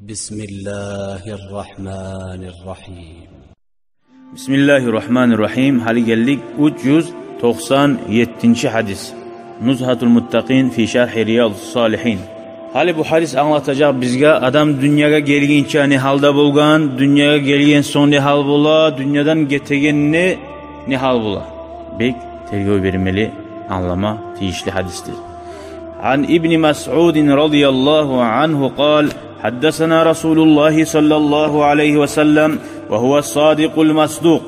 بسم الله الرحمن الرحيم. بسم الله الرحمن الرحيم. Hali geldik 397. hadis. Nuzhatul Muttaqin fi şerhi Riyadus Salihin. Hali bu hadis anlatacak bizge adam dünyaya gelginçe ne halda bulgan, dünyaya gelgen son ne hal bula, dünyadan getegen ne hal bula. Bek tergöv vermeli, anlama tiyişli hadistir. An İbn Mas'ud radıyallahu anhu قال حدثنا رسول الله صلى الله عليه وسلم وهو الصادق المصدوق.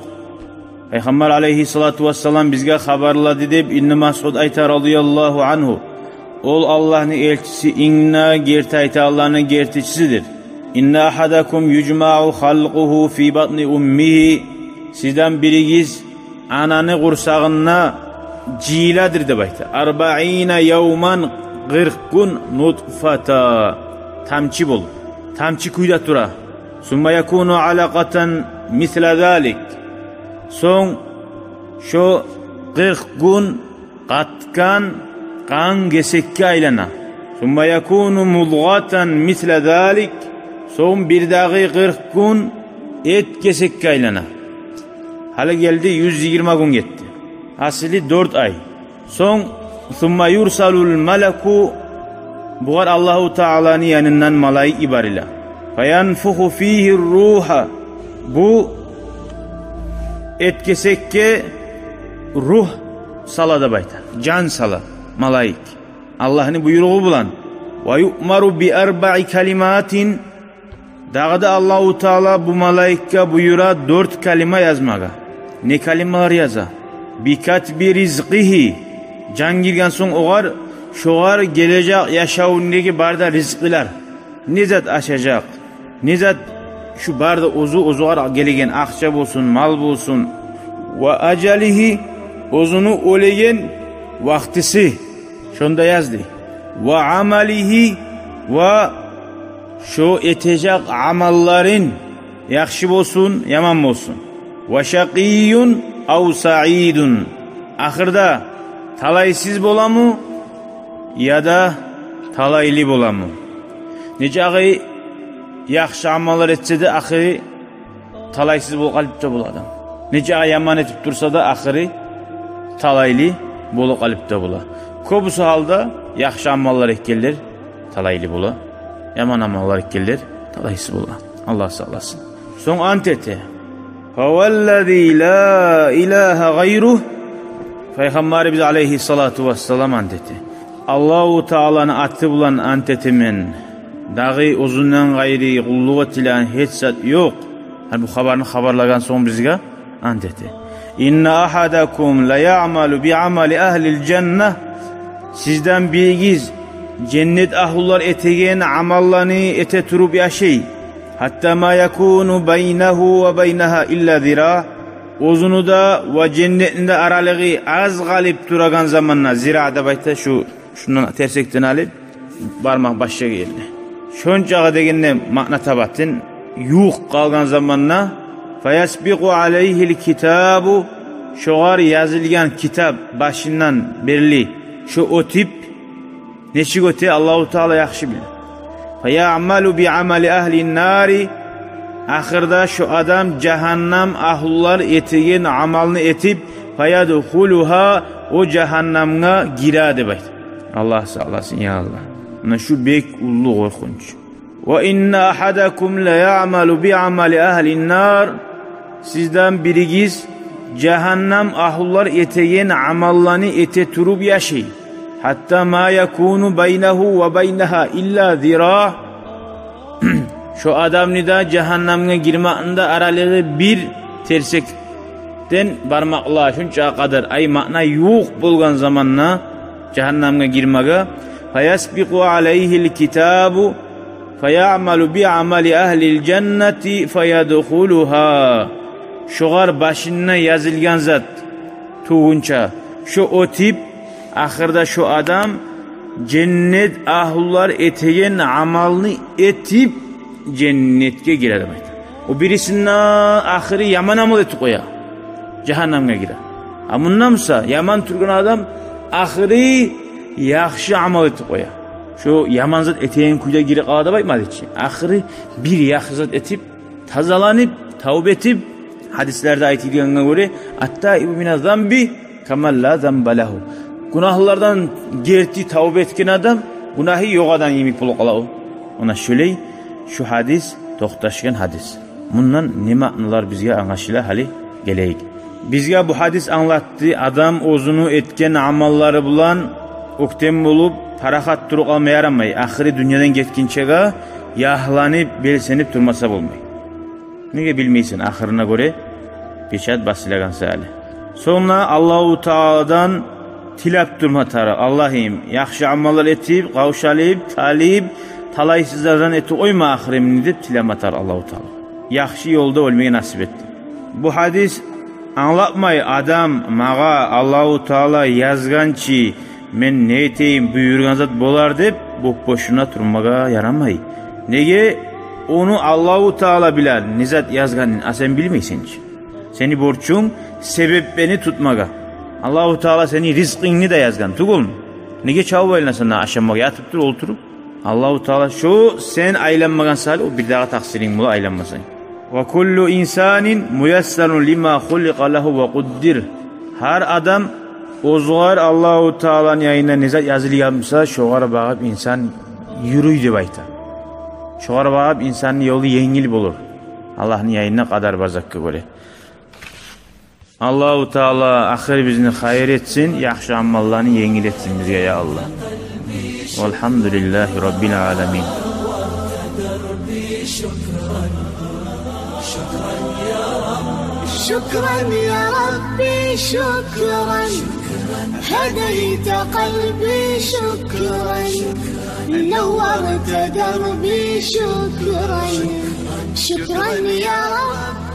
Peygamber aleyhissalatu vesselam bizge haberladı deyip İbn Mas'ud ayta radıyallahu anhu. Ol Allah'ın elçisi, inna gerti ayta Allah'ın gertiçisidir. İnna ahadakum yucma'u halquhu fi batni ummihi. Sizden birigiz ananı kursağına ciladır deyip ayta. 40 yevman 40 gün nutfata. Tamçı bul. Tamçı kuyda tura. Summa yakunu alaqatan misla zalik. Son şu 40 gün katkan kan gesekke aylana. Summa yakunu mudghatan misla zalik. Son bir dağı 40 gün et gesekke aylana. Hali geldi 120 gün gitti. Asili 4 ay. Son summa yursalul malaku. Buğar Allahu Teala'nın yanından malayik ibarıyla. Fayanfuhu fihi ruha. Bu etkesekke ruh salada bayta. Can sala malayik. Allah'ın buyruğu bulan. Ve yu'maru bi 4 kalimatin. Dağda Allahu Teala bu malayikka buyura 4 kalima yazmaga. Ne kalimalar yaza? Bi katbi rizqihi. Can girgen son oğar. Şoğar gelecek yaşavundaki barda rizkiler nizat aşacak, nizat şu barda uzuğar gelegen akça bolsun, mal bolsun ve acalihi uzunu olegen vaktisi şunda yazdı ve amalihi ve şu etecek amalların yakşı bolsun, yaman bolsun ve şakiyun av sa'idun ahırda talaysız bolamı ya da talaylı bolamı. Nece ağayı yaxşı amallar etse de ahiri talaysız bol kalıpta bol adam. Nece ağayı yaman etip dursa da ahiri talaylı bol kalıpta bola. Kobusu halda yaxşı amallar ekkeller talaylı bola. Yaman amallar ekkeller talaysız bola. Allah sağlasın. Son antete. Fevellezî la ilahe gayruh. Peygamberimiz aleyhissalatu vesselam antete. Allahu Teala'nın atı bulan antetimin dağı uzundan gayri kulluğa tilan hiç sat yok. Bu haberini haberlagan son bizge anteti. İnna ahadakum la ya'malu bi amali ahlil cenneh. Sizden birigiz cennet ahlullar etegen amallarını ete turup yaşay. Hatta ma yakunu beynehu ve beyneha illa zira. Uzunu da ve cennetinde aralığı az galip duragan zamanla zira'da bayta şundan tersekten alıp barmak başa geldi. Şoncağa degenne makna tabatın yuh kalgan zamanla fayasbiqu aleyhil kitabu şoğar yazılgan kitap başından belli şu o tip neçik öte Allahu Teala yaxşı bilir. Fayamalu bi amali ahlin nari ahırda şu adam cehennem ahlullar etegen amalını etip fayadhuluha o cehennemga giradi bayt. Allah sağlasın ya Allah. Ana şu bek ullu korkunç. Ve inna ahadakum la ya'malu bi amali ahlin nar. Sizden birigiz cehennem ahlullar etegen amallarını ete turup yaşay. Hatta ma yakunu beynehu ve beyneha illa zira. Şu adam nida cehennemge girmeğinde aralığı bir tersekten barmakla şunca kadar ay makna yok bulgan zamanla cehennemge girmege fayasbiqu aleyhil kitabu fayamalu bi amali ahlil cenneti fayadhuluha. Şoğar başına yazılgan zat tuğunça şu o tip ahırda şu adam cennet ahlullar etegen amalını etip cennetke girer demek. O birisinin ahiri yaman amal eti koya cehennemge girer. Amunamsa yaman turgun adam ahiri yaxşı amal eti koya. Şu yaman zat eteğin kuyda giri qalada baymadı ki. Ahiri bir yaxşı zat etip, tazalanıp, tavbe etip, hadislerde aytilganına göre "At-taibu minez-zambi kemen la zambe lehu." Günahlardan gerti tavbe etken adam günahı yok adam yemek bulup qalau. Ona şöyle şu hadis toxtaşgan hadis. Bundan ne ma'nolar bizga anlaşıla hali geleyik. Bizga bu hadis anlattı adam o'zini etken amallari bilan o'ktem bulup paraxat turuq almay yaramay. Ahiri dunyodan ketkinchega yaxlanib belsenib turmasa bo'lmay. Nega bilmaysan ahirine göre peşat basilagan sali. Sonra Allahu Teala'dan tilab turmatara. Allah'ım yaxshi amallar etib, qavşalib, talib, talaysızlardan eti oyma ahirimni deb tilamatar Allahu Teala. Yaxshi yolda ölmeyi nasip etti. Bu hadis anlatmay adam mağa Allahu Teala yazgançı men ne eteyim buyurgan zat bolar deb boşuna turmaga yaramay. Nege onu Allahu Teala bilen nizat yazganın sen bilmeysin ki. Seni borçun sebep beni tutmaga. Allahu Teala seni rizqingni de yazgan. Tugul mu? Nege çavu elinasına aşamaga yatıp dur oturup. Allahu Teala şu sen aylanmagan sali o bir daha taksirin bula aylanmasın. Ve kullu insanin muyassarun lima khuliqa lahu ve quddir. Her adam ozgar Allahu Teala'nın yayına nizat yazılıyamsa şoğara bağıp insan yürüydü bayta. Şoğara bağıp insanın yolu yengil bulur. Allah'ın yayına kadar bazakka göre. Allahu Teala ahir bizni hayır etsin, yaxşı amallarını yengil etsin bizge ya Allah. Velhamdülillahi Rabbil alemin. شكرا يا ربي شكرا هديت قلبي شكرا نورت دربي شكرا شكرا يا رب